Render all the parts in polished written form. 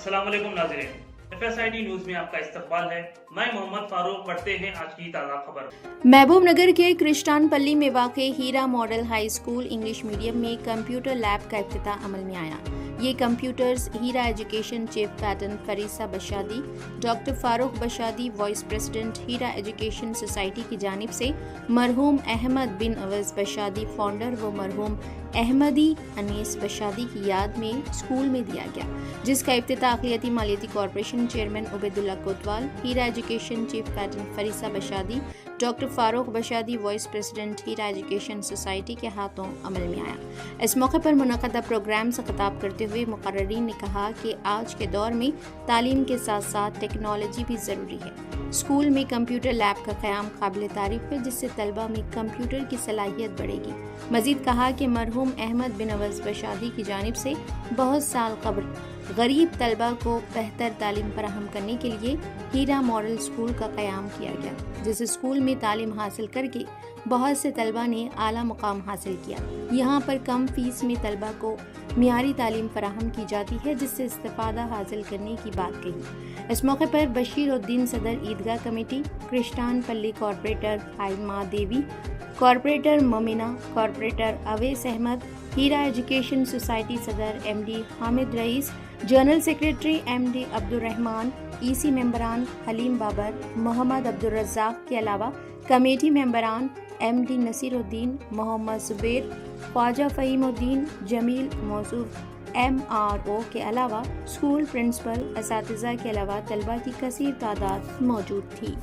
अस्सलाम वालेकुम नाज़रीन, FSID न्यूज में आपका इस्तकबाल है। मैं मोहम्मद फारूक। पढ़ते हैं आज की ताज़ा खबर। महबूब नगर के क्रिस्टानपल्ली में वाक़े Heera model high school English medium में कंप्यूटर लैब का इफ्तिताह अमल में आया। ये computers Heera education chief patron Farisa Bashadi, doctor Farooq Bashadi, vice president Heera education society की जानिब से मरहूम अहमद बिन अवैस बशादी फाउंडर व मरहूम अहमदी अनीस बशादी की याद में स्कूल में दिया गया, जिसका इफ्तिताह अक़लियती मालियती corporation chairman Ubaidullah Kotwal, Heera education chief patron Farisa Bashadi, doctor Farooq Bashadi, vice president Heera education society के हाथों अमल में आया। इस मौके पर मुनक़दा प्रोग्राम से खिताब करते हुए मुक़र्रिरीन ने कहा कि आज के दौर में तालीम के साथ साथ टेक्नोलॉजी भी ज़रूरी है। स्कूल में कंप्यूटर लैब का क़याम काबिल तारीफ़ है, जिससे तलबा में कंप्यूटर की सलाहियत बढ़ेगी। मज़ीद कहा कि मरहूम अहमद बिन अवैस बशादी की जानिब से बहुत साल कबल गरीब तलबा को बेहतर तालीम फराहम करने के लिए हीरा मॉडल स्कूल का क़याम किया गया, जिस स्कूल में तालीम हासिल करके बहुत से तलबा ने आला मुकाम हासिल किया। यहाँ पर कम फीस में तलबा को मियारी तालीम फराहम की जाती है, जिससे इस्तिफादा हासिल करने की बात कही। इस मौके पर बशीर उद्दीन सदर Eidgah committee, Christianpally corporator Haima Devi, corporator Momina, corporator Awais Ahmed, Heera education society सदर MD Hamid Rais, general secretary MD Abdurrahman, EC मेंबरान हलीम बाबर, मोहम्मद अब्दुल रज़्ज़ाक के अलावा कमेटी मेंबरान MD नसीरुद्दीन, मोहम्मद जुबैर, ख्वाजा फ़हीमुद्दीन, जमील मौसूफ MRO के अलावा स्कूल प्रिंसिपल, असातिज़ा के अलावा तलबा की कसीर तादाद मौजूद थी।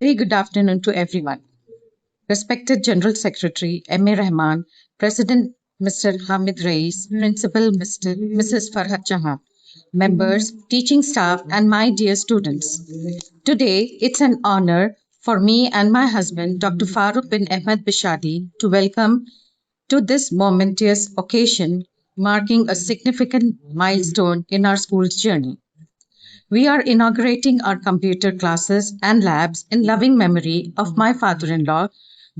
Very good afternoon to everyone. Respected General Secretary M.A. Rahman, President Mr. Hamid Rais, Principal Mrs. Farhat Jahan, members, teaching staff, and my dear students. Today, it's an honor for me and my husband, Dr. Farooq bin Ahmed Bishadi, to welcome to this momentous occasion, marking a significant milestone in our school's journey. We are inaugurating our computer classes and labs in loving memory of my father-in-law,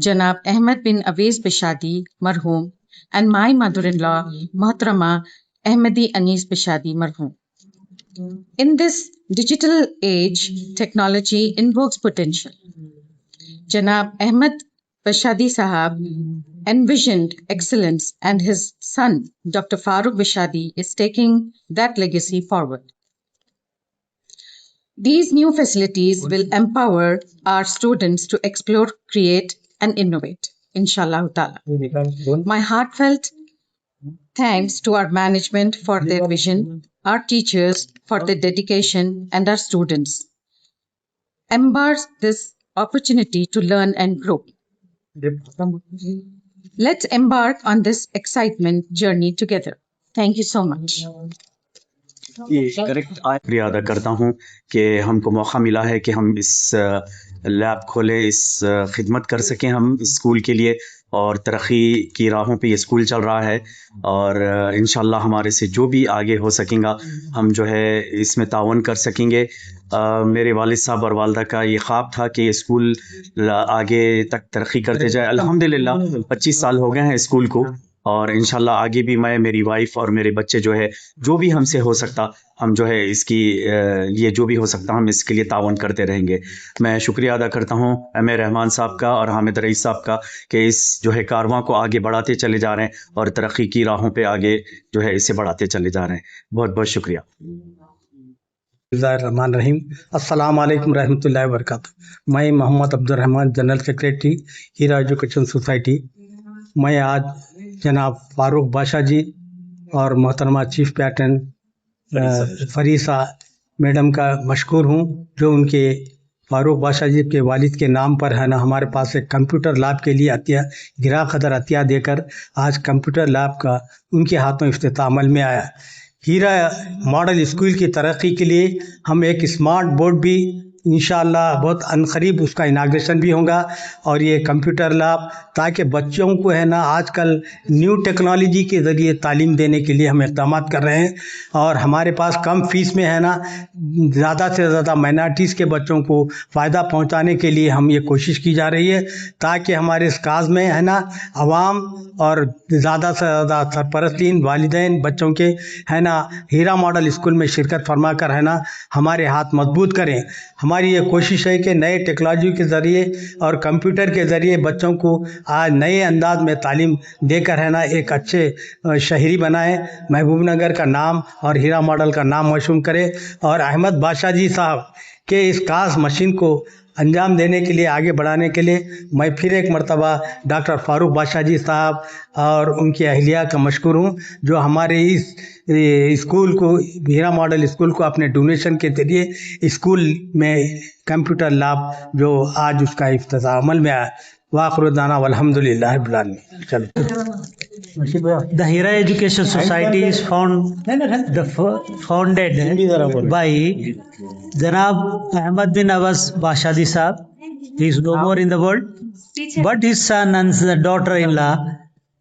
Janab Ahmed bin Awais Bishadi, marhum, and my mother-in-law, Mohtarama Ahmadi Anis Bishadi, marhum. In this digital age, technology invokes potential. Janab Ahmed Bishadi Sahab envisioned excellence, and his son, Dr. Farooq Bishadi, is taking that legacy forward. These new facilities will empower our students to explore, create, and innovate, inshallah ta'ala. My heartfelt thanks to our management for their vision, our teachers for their dedication, and our students. Embrace this opportunity to learn and grow. Let's embark on this excitement journey together. Thank you so much. शुक्रिया अदा करता हूँ कि हमको मौका मिला है कि हम इस लैब खोलें, इस खिदमत कर सकें हम इस स्कूल के लिए, और तरक्की की राहों पे ये स्कूल चल रहा है, और इंशाल्लाह हमारे से जो भी आगे हो सकेगा हम जो है इसमें तावन कर सकेंगे। मेरे वालिद साहब और वालदा का ये ख्वाब था कि ये स्कूल आगे तक तरक्की करते जाए। अल्हम्दुलिल्लाह 25 साल हो गए हैं स्कूल को, और इंशाल्लाह आगे भी मैं, मेरी वाइफ और मेरे बच्चे जो है जो भी हमसे हो सकता हम जो है इसकी ये जो भी हो सकता हम इसके लिए तावन करते रहेंगे। मैं शुक्रिया अदा करता हूँ एम.ए. रहमान साहब का और हामिद रईस साहब का कि इस जो है कारवां को आगे बढ़ाते चले जा रहे हैं और तरक्की की राहों पे आगे जो है इसे बढ़ाते चले जा रहे हैं। बहुत बहुत शुक्रिया। रहमान रहीम, अस्सलाम वालेकुम रहमतुल्लाहि व बरकातुहू। मैं मोहम्मद अब्दुल रहमान, जनरल सेक्रेटरी हीरा एजुकेशन सोसाइटी। मैं आज जनाब फारूक बादशाह जी और मोहतरमा चीफ पैटर्न फरीसा मैडम का मशकूर हूँ, जो उनके फारूक बादशाह जी के वालिद के नाम पर है ना हमारे पास एक कंप्यूटर लैब के लिए अतिया गिरा कदर अतिया देकर आज कंप्यूटर लैब का उनके हाथों इफ्तिताह अमल में आया। हीरा मॉडल स्कूल की तरक्की के लिए हम एक स्मार्ट बोर्ड भी इंशाअल्लाह बहुत अनकरीब उसका इनाग्रेशन भी होगा, और ये कंप्यूटर लैब ताकि बच्चों को है ना आजकल न्यू टेक्नोलॉजी के ज़रिए तालीम देने के लिए हम इक़दाम कर रहे हैं। और हमारे पास कम फीस में है ना ज़्यादा से ज़्यादा माइनॉरिटीज़ के बच्चों को फ़ायदा पहुंचाने के लिए हम ये कोशिश की जा रही है, ताकि हमारे इस काज में है ना आवाम और ज़्यादा से ज़्यादा सरपरस्तीन वालिदैन बच्चों के है ना हीरा मॉडल स्कूल में शिरकत फरमा कर है ना हमारे हाथ मजबूत करें। हमारी ये कोशिश है कि नए टेक्नोलॉजी के ज़रिए और कंप्यूटर के ज़रिए बच्चों को आज नए अंदाज में तालीम देकर है ना एक अच्छे शहरी बनाएं, महबूब नगर का नाम और हीरा मॉडल का नाम मशहूर करें, और अहमद बादशाह जी साहब के इस कास मशीन को अंजाम देने के लिए, आगे बढ़ाने के लिए मैं फिर एक मरतबा डॉक्टर फारूक बादशाह जी साहब और उनकी अहलिया का मशकूर हूँ, जो हमारे इस स्कूल को, हीरा मॉडल स्कूल को अपने डोनेशन के जरिए स्कूल में कंप्यूटर लैब जो आज उसका इफ्तिताह अमल में आया। वाखिर दाना वल्हम्दुलिल्लाहि रब्बिल आलमीन। चलो। The Hira Education Society is founded by Janab Ahmed bin Awais Bishadi Sahab. He is no more in the world, but his son and the daughter-in-law,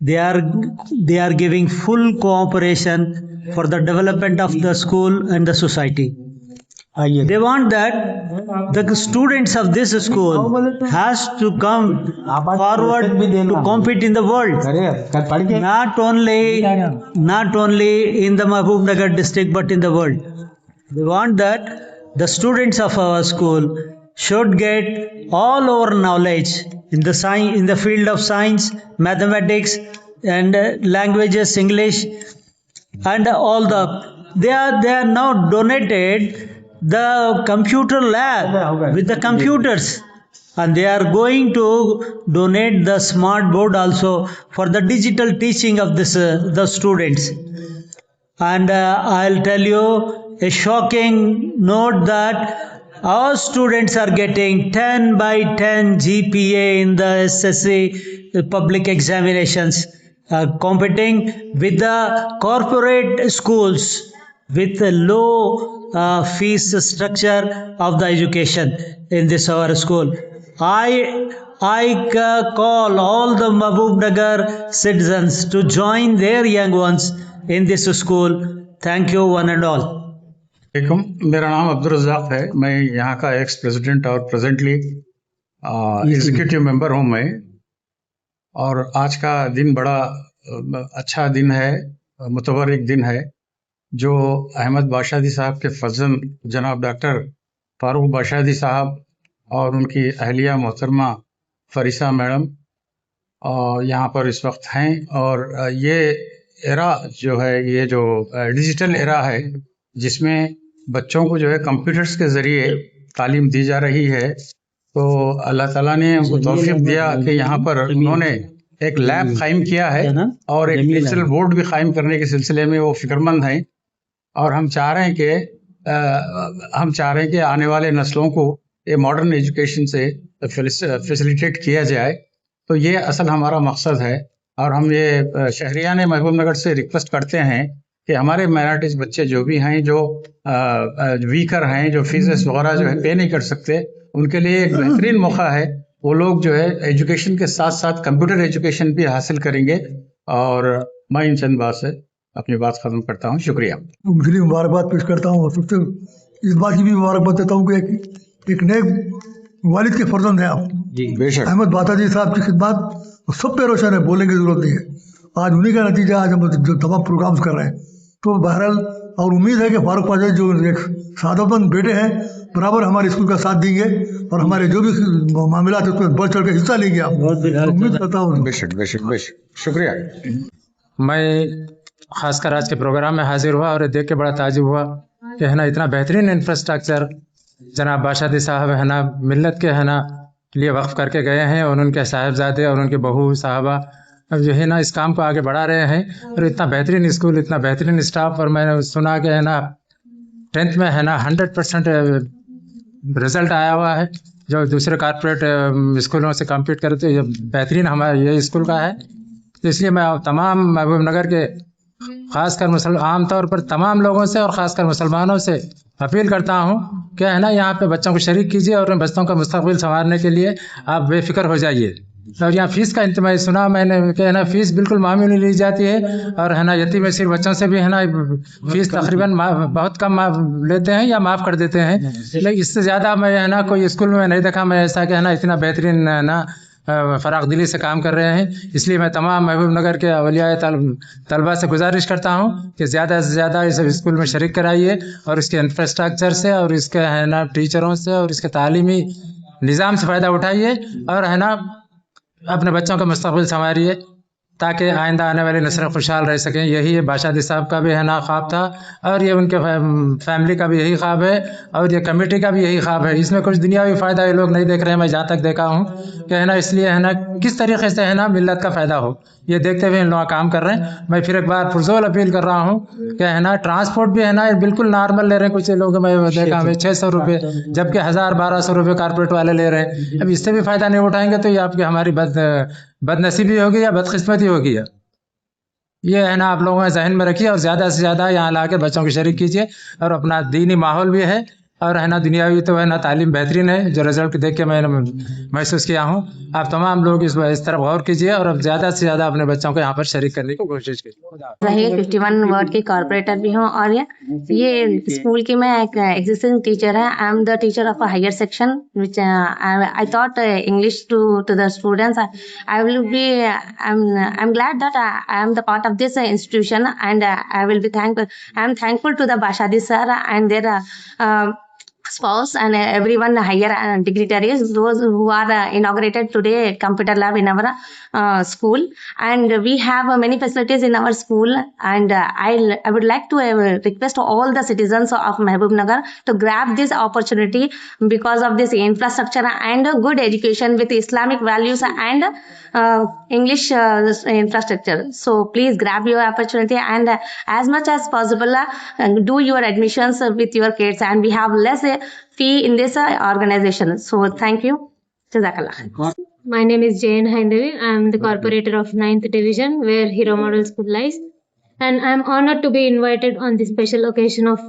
they are giving full cooperation for the development of the school and the society. They want that the students of this school has to come forward to compete in the world, not only in the Mahbub Nagar district but in the world. They want that the students of our school should get all our knowledge in the field of science, mathematics, and languages, English, and all they are now donated the computer lab with the computers, and they are going to donate the smart board also for the digital teaching of this the students. And I'll tell you a shocking note that our students are getting 10 by 10 GPA in the SSC public examinations, competing with the corporate schools with a low fees structure of the education in this our school. I call all the Mahbub Nagar citizens to join their young ones in this school. Thank you one and all. मेरा नाम अब्दुल रज़ाक है। मैं यहाँ का ex president और presently executive member हूँ मैं। और आज का दिन बड़ा अच्छा दिन है, मुतबर्रिक दिन है, जो अहमद बाशादी साहब के फर्जंद जनाब डॉक्टर फारूक बाशादी साहब और उनकी अहलिया मोहतरमा फरीसा मैडम और यहाँ पर इस वक्त हैं। और ये एरा जो है, ये जो डिजिटल एरा है, जिसमें बच्चों को जो है कंप्यूटर्स के ज़रिए तालीम दी जा रही है, तो अल्लाह ताला ने उनको तौफीक दिया कि यहाँ पर उन्होंने एक लैब कायम किया है और एक डिजिटल बोर्ड भी कायम करने के सिलसिले में वो फिक्रमंद हैं। और हम चाह रहे हैं कि आने वाले नस्लों को ये मॉडर्न एजुकेशन से फैसिलिटेट किया जाए। तो ये असल हमारा मकसद है। और हम ये शहरियान महबूब नगर से रिक्वेस्ट करते हैं कि हमारे माइनॉरिटीज़ बच्चे जो भी हैं, जो वीकर हैं, जो फीसेस वगैरह जो है पे नहीं कर सकते, उनके लिए एक बेहतरीन मौका है। वो लोग जो है एजुकेशन के साथ साथ कंप्यूटर एजुकेशन भी हासिल करेंगे। और मैं इन चंद बात से अपनी बात ख़त्म करता हूँ। शुक्रिया। मुझे मुबारकबाद पेश करता हूँ और सबसे इस बात की भी मुबारकबाद देता हूँ कि एक नए वालिद के फर्जंद हैं आप जी। बेशक अहमद बाशादी साहब की खिदमत सब पे रोशन है, बोलने की ज़रूरत नहीं है। आज उन्हीं का नतीजा आज हम जो तमाम प्रोग्राम्स कर रहे हैं। तो बहरहाल और उम्मीद है कि फारूक बाशादी जो एक सादतमंद बेटे हैं, बराबर हमारे स्कूल का साथ देंगे और हमारे जो भी मामला है उसमें बढ़ चढ़ के हिस्सा लेंगे। आप उम्मीद करता हूँ। बेशक बेशक बेशक शुक्रिया। मैं खासकर आज के प्रोग्राम में हाजिर हुआ और देख के बड़ा ताजुब हुआ कि है ना, इतना बेहतरीन इंफ्रास्ट्रक्चर जनाब बाशादी साहब है ना मिल्लत के है ना लिए वक्फ करके गए हैं, और उनके साहिबजादे और उनके बहू साहबा अब जो है ना इस काम को आगे बढ़ा रहे हैं। और इतना बेहतरीन स्कूल, इतना बेहतरीन स्टाफ। और मैंने सुना कि है ना 10th में है ना 100% रिज़ल्ट आया हुआ है, जो दूसरे कॉर्पोरेट स्कूलों से कम्पीट करते हैं। ये बेहतरीन हमारे ये स्कूल का है। तो इसलिए मैं तमाम महबूब नगर के ख़ासकर आम तौर पर तमाम लोगों से और ख़ासकर मुसलमानों से अपील करता हूँ कि है ना यहाँ पे बच्चों को शरीक कीजिए और उन बच्चों का मुस्तकबिल संवारने के लिए आप बेफिक्र हो जाइए। और यहाँ फ़ीस का इंतजाम सुना मैंने कि है ना फ़ीस बिल्कुल मामूली ली जाती है। और है ना यतीम असीर बच्चों से भी है ना फ़ीस तकरीबन बहुत कम लेते हैं या माफ़ कर देते हैं। लेकिन इससे ज़्यादा मैं है ना कोई स्कूल में नहीं देखा मैं ऐसा कि है ना इतना बेहतरीन है ना फ़राग़ दिली से काम कर रहे हैं। इसलिए मैं तमाम महबूब नगर के अवलिया तलबा से गुजारिश करता हूँ कि ज़्यादा से ज़्यादा इस स्कूल में शरीक कराइए और इसके इंफ्रास्ट्रक्चर से और इसके है ना टीचरों से और इसके तालीमी निज़ाम से फ़ायदा उठाइए और है ना अपने बच्चों का मुस्तकबिल संवारिए ताकि आइंदा आने वाली नस्लें खुशहाल रह सकें। यही बाशादी साहब का भी है ना ख्वाब था और ये उनके फैमिली का भी यही ख्वाब है और ये कमेटी का भी यही ख्वाब है। इसमें कुछ दुनियावी फ़ायदा ये लोग नहीं देख रहे हैं, मैं जहाँ तक देखा हूँ कि है ना, इसलिए है ना किस तरीके से है ना मिल्लत का फ़ायदा हो ये देखते हुए इन लोग काम कर रहे हैं। मैं फिर एक बार पुरजोर अपील कर रहा हूँ कि है ना ट्रांसपोर्ट भी है ना बिल्कुल नॉर्मल ले रहे हैं। कुछ लोग मैं देखा हमें 600 रुपये जबकि 1000-1200 रुपये कारपोरेट वाले ले रहे हैं। अब इससे भी फ़ायदा नहीं उठाएंगे तो ये आपकी हमारी बदनसीबी होगी या बदकिस्मती होगी। ये है ना आप लोगों ने जहन में रखिए और ज़्यादा से ज़्यादा यहाँ ला के बच्चों की शरीक कीजिए। और अपना दीनी माहौल भी है और है ना दुनियावी तो है ना तालीम बेहतरीन है जो रिज़ल्ट देख के मैंने महसूस किया हूँ। आप तमाम लोग इस तरफ गौर कीजिए और अब ज़्यादा से ज़्यादा अपने बच्चों को यहाँ पर शरीक करने की कोशिश कीजिए। 51 वार्ड की कॉर्पोरेटर भी हूँ और ये स्कूल की मैं एक एग्जिस्टिंग टीचर है। I am the teacher of a higher section which I thought English to the students. I will be I am glad that I am the part of this institution and I will be I am thankful to the Bashadi sir and their spouse and everyone higher dignitaries, those who are inaugurated today computer lab in our school. And we have many facilities in our school, and I would like to request all the citizens of Mahbub Nagar to grab this opportunity because of this infrastructure and good education with Islamic values and English infrastructure. So please grab your opportunity and as much as possible do your admissions with your kids, and we have less fee in this organization. So thank you. Jazakallah. My name is Jain Haindavi. I am the corporator of 9th Division, where Hero Model School lies. And I am honored to be invited on the special occasion of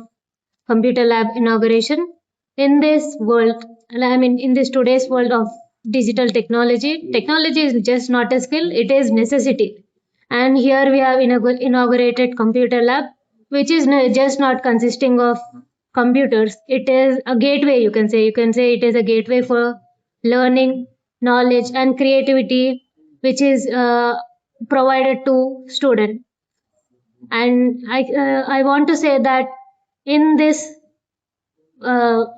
Computer Lab inauguration. In this world, in this today's world of digital technology, technology is just not a skill, it is necessity. And here we have inaugurated Computer Lab, which is just not consisting of computers. It is a gateway, you can say. You can say it is a gateway for learning, knowledge and creativity, which is provided to students. And I want to say that in this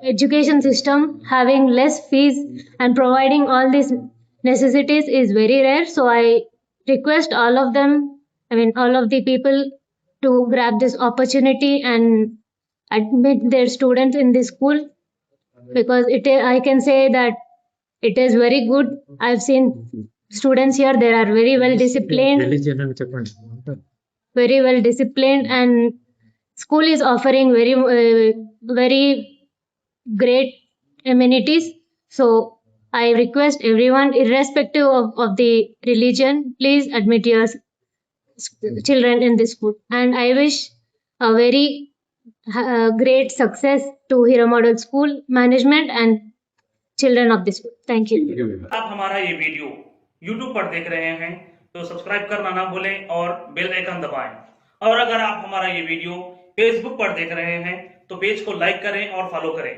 education system, having less fees and providing all these necessities is very rare. So I request all of them, all of the people to grab this opportunity and admit their students in this school, because I can say that it is very good. I've seen students here, they are very well disciplined, and school is offering very great amenities. So I request everyone, irrespective of the religion, please admit your children in this school. And I wish a very great success to Hero Model School management and children of this school. Thank you. आप हमारा ये video YouTube पर देख रहे हैं तो subscribe करना ना भूलें और बेल आइकन दबाएं। और अगर आप हमारा ये वीडियो Facebook पर देख रहे हैं तो पेज को लाइक करें और फॉलो करें।